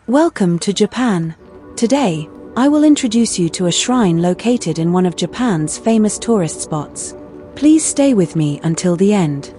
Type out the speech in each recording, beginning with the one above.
Welcome to Japan. Today, I will introduce you to a shrine located in one of Japan's famous tourist spots. Please stay with me until the end.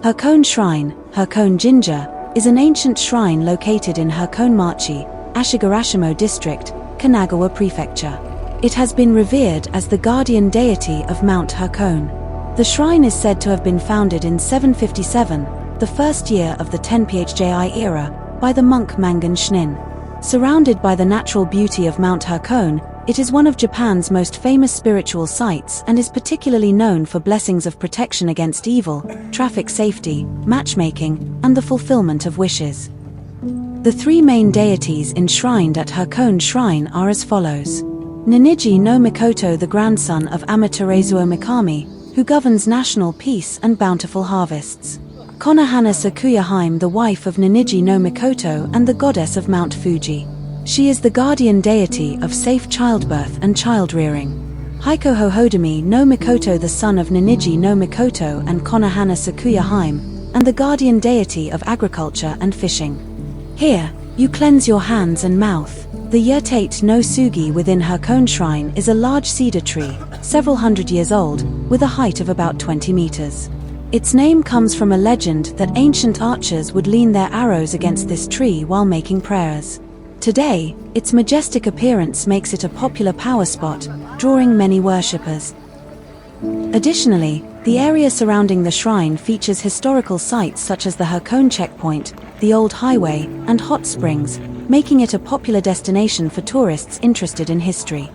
Hakone Shrine, Hakone Jinja, is an ancient shrine located in Hakone-machi, Ashigarashimo District, Kanagawa Prefecture. It has been revered as the guardian deity of Mount Hakone. The shrine is said to have been founded in 757, the first year of the Tenpyhji era, by the monk Hakone Shrine. Surrounded by the natural beauty of Mount Hakone, it is one of Japan's most famous spiritual sites and is particularly known for blessings of protection against evil, traffic safety, matchmaking, and the fulfillment of wishes. The three main deities enshrined at Hakone Shrine are as follows. Ninigi no Mikoto, the grandson of Amaterasu Mikami, who governs national peace and bountiful harvests. Konohana Sakuya, the wife of Ninigi no Mikoto and the goddess of Mount Fuji. She is the guardian deity of safe childbirth and child-rearing. Haikoho Hodami no Mikoto, the son of Ninigi no Mikoto and Konohana Sakuya, and the guardian deity of agriculture and fishing. Here, you cleanse your hands and mouth. The Yurtate no Sugi within Hakone Shrine is a large cedar tree, several hundred years old, with a height of about 20 meters. Its name comes from a legend that ancient archers would lean their arrows against this tree while making prayers. Today, its majestic appearance makes it a popular power spot, drawing many worshippers. Additionally, the area surrounding the shrine features historical sites such as the Hakone Checkpoint, the Old Highway, and hot springs, making it a popular destination for tourists interested in history.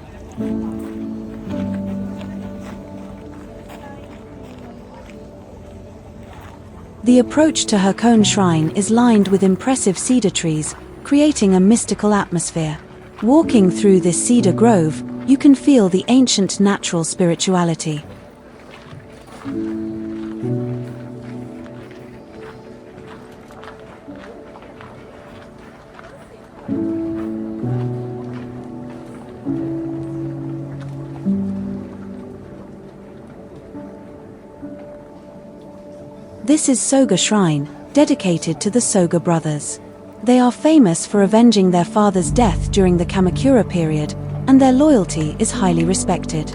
The approach to Hakone Shrine is lined with impressive cedar trees, creating a mystical atmosphere. Walking through this cedar grove, you can feel the ancient natural spirituality. This is Soga Shrine, dedicated to the Soga brothers. They are famous for avenging their father's death during the Kamakura period, and their loyalty is highly respected.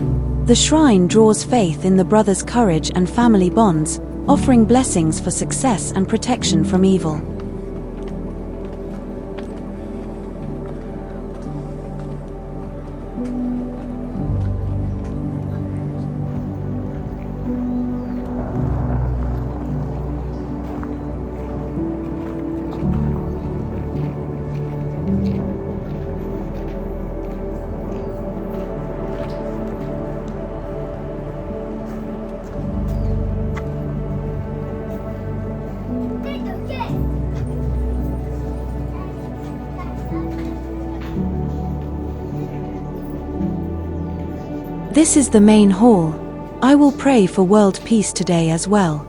The shrine draws faith in the brothers' courage and family bonds, offering blessings for success and protection from evil. This is the main hall. I will pray for world peace today as well.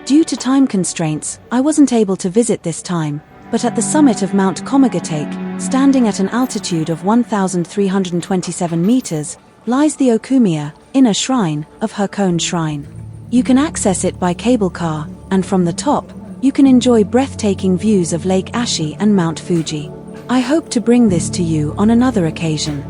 Due to time constraints, I wasn't able to visit this time, but at the summit of Mount Komagatake, standing at an altitude of 1,327 meters, lies the Okumiya, inner shrine, of Hakone Shrine. You can access it by cable car, and from the top, you can enjoy breathtaking views of Lake Ashi and Mount Fuji. I hope to bring this to you on another occasion.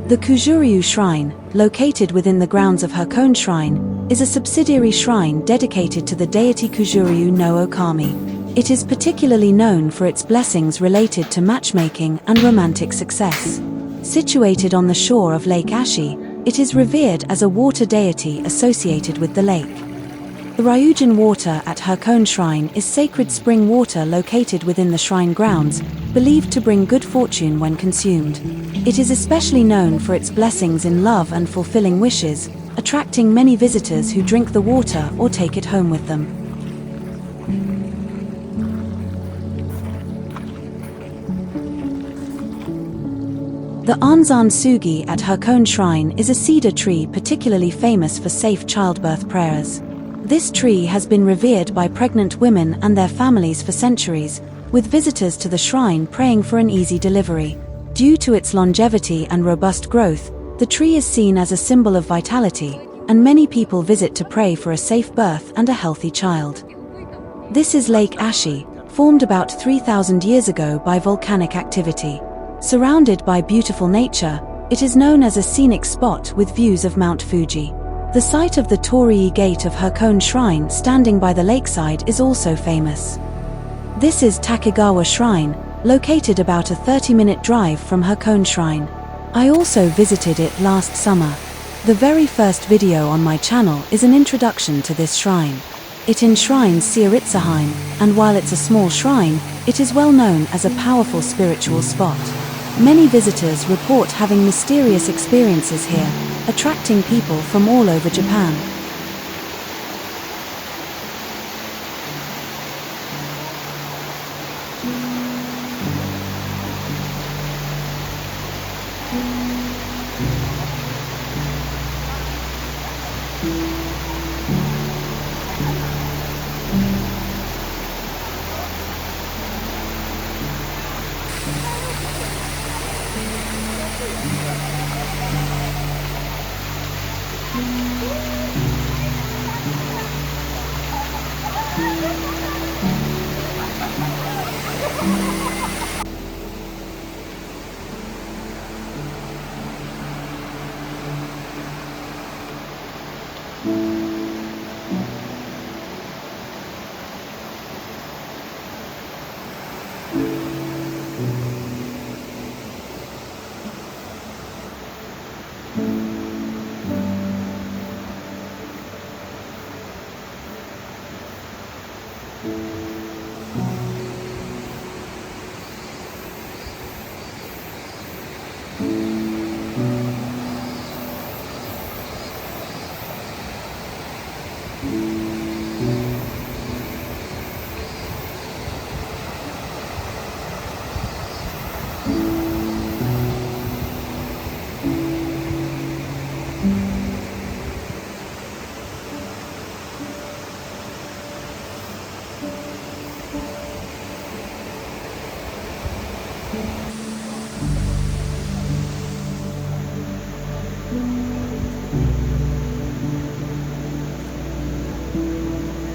The Kujuryu Shrine, located within the grounds of Hakone Shrine, is a subsidiary shrine dedicated to the deity Kujuryu no Okami. It is particularly known for its blessings related to matchmaking and romantic success. Situated on the shore of Lake Ashi, it is revered as a water deity associated with the lake. The Ryujin water at Hakone Shrine is sacred spring water located within the shrine grounds, believed to bring good fortune when consumed. It is especially known for its blessings in love and fulfilling wishes, attracting many visitors who drink the water or take it home with them. The Anzan Sugi at Hakone Shrine is a cedar tree particularly famous for safe childbirth prayers. This tree has been revered by pregnant women and their families for centuries, with visitors to the shrine praying for an easy delivery. Due to its longevity and robust growth, the tree is seen as a symbol of vitality, and many people visit to pray for a safe birth and a healthy child. This is Lake Ashi, formed about 3,000 years ago by volcanic activity. Surrounded by beautiful nature, it is known as a scenic spot with views of Mount Fuji. The site of the Torii Gate of Hakone Shrine standing by the lakeside is also famous. This is Takigawa Shrine, located about a 30-minute drive from Hakone Shrine. I also visited it last summer. The very first video on my channel is an introduction to this shrine. It enshrines Seiritsuhain, and while it's a small shrine, it is well known as a powerful spiritual spot. Many visitors report having mysterious experiences here, attracting people from all over Japan.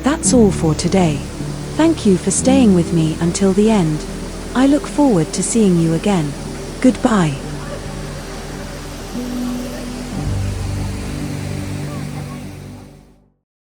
That's all for today. Thank you for staying with me until the end. I look forward to seeing you again. Goodbye.